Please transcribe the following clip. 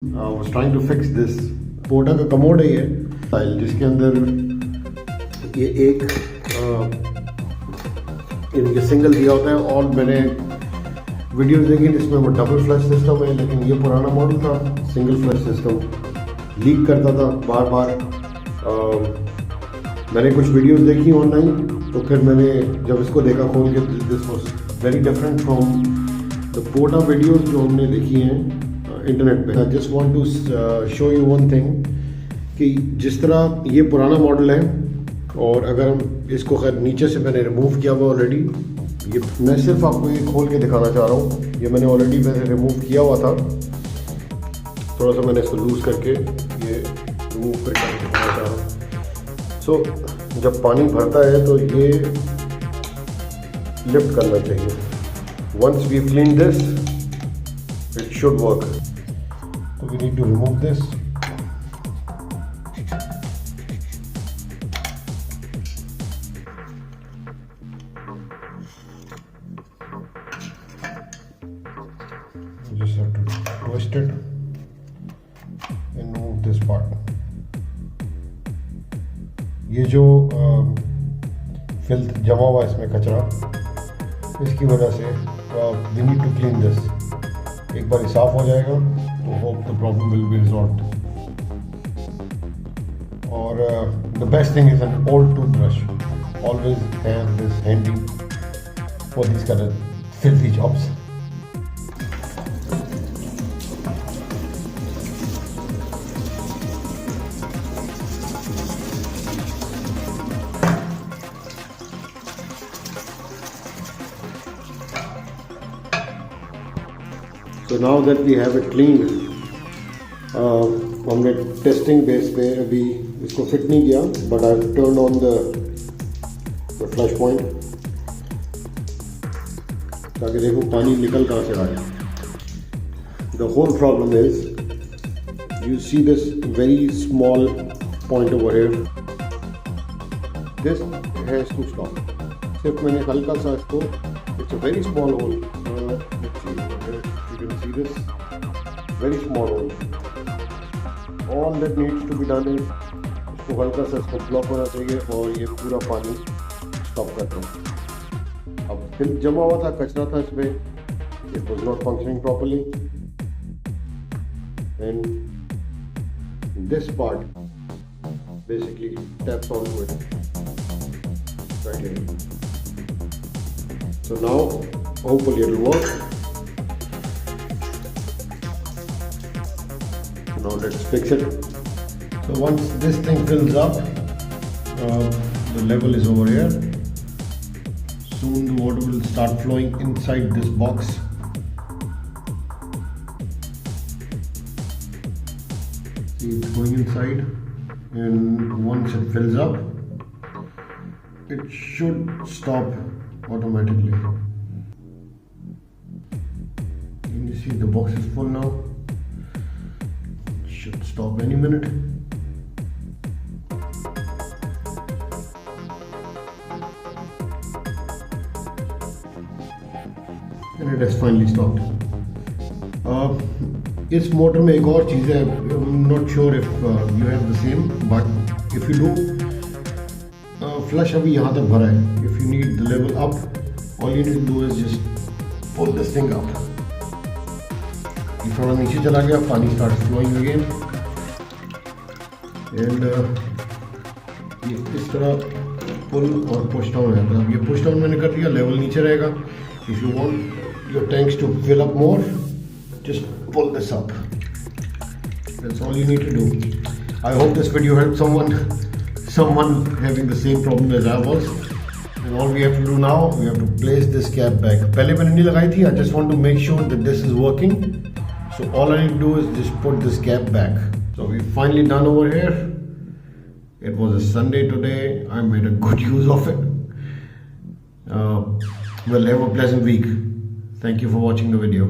was trying to fix this. पोर्टा का commode है ये फाइल, जिसके अंदर ये एक इनके सिंगल दिया होता है, और मैंने वीडियोस देखी इसमें वो डबल फ्लश सिस्टम है, लेकिन ये पुराना मॉडल था, सिंगल फ्लश सिस्टम लीक करता था बार बार। मैंने कुछ वीडियोस देखी ऑनलाइन, तो फिर मैंने जब इसको देखा खोल के, this was very different from the porta videos जो हमने देखी हैं इंटरनेट पे। I just want to show you one thing कि जिस तरह ये पुराना मॉडल है, और अगर हम इसको खैर नीचे से मैंने रिमूव किया हुआ ऑलरेडी, ये मैं सिर्फ आपको ये खोल के दिखाना चाह रहा हूँ। ये मैंने ऑलरेडी वैसे रिमूव किया हुआ था, थोड़ा सा मैंने इसको लूज़ करके ये रिमूव करके दिखाना चाह रहा हूँ। सो जब पानी भरता है तो ये लिफ्ट करना चाहिए। Once we clean this it should work. So we need to remove this. You just have to twist it and remove this part. ये जो filth जमा हुआ है इसमें कचरा, इसकी वजह से we need to clean this. एक बार साफ हो जाएगा तो hope the problem will be resolved. Or the best thing is an old toothbrush. Always have this handy for these kind of filthy jobs. So now that we have it cleaned, हमने testing base पे अभी इसको fit नहीं किया, but I turn on the flush point ताकि देखो पानी निकल कहाँ से रहा है। The whole problem is you see this very small point over here, this has to stop. सिर्फ मैंने हल्का सा इसको, it's a very small hole, you can see this very small hole. All that needs to be done is इसको हल्का सा इसको block होना चाहिए और ये पूरा पानी स्टॉप करता है। अब फिर जमा हुआ था, कचरा था इसमें, it was not functioning properly, and this part basically taps onto it right here. So now hopefully it will work. Now let's fix it. So once this thing fills up, the level is over here. Soon the water will start flowing inside this box. See, it's going inside, and once it fills up, it should stop automatically. Can you see the box is full now? Should stop any minute. And it has finally stopped. इस motor में एक और चीज़ है, I'm not sure if you have the same, but if you do, flush अभी यहाँ तक भरा है. If you need the level up, all you need to do is just pull this thing up. थोड़ा नीचे चला गया, पानी स्टार्ट फ्लोइंग अगेन, एंड ये इस तरह पुल और पुश डाउन है। मतलब ये पुश डाउन मैंने कर दिया, लेवल नीचे रहेगा। If you want your tanks to fill up more, just pull this up, that's all you need to do. I hope this video help someone having the same problem as I was, and all we have to do now, we have to place this cap back. पहले मैंने नहीं लगाई थी, I just want to make sure that this is working. So all I need to do is just put this cap back. So we've finally done over here. It was a Sunday today. I made a good use of it. Well, have a pleasant week. Thank you for watching the video.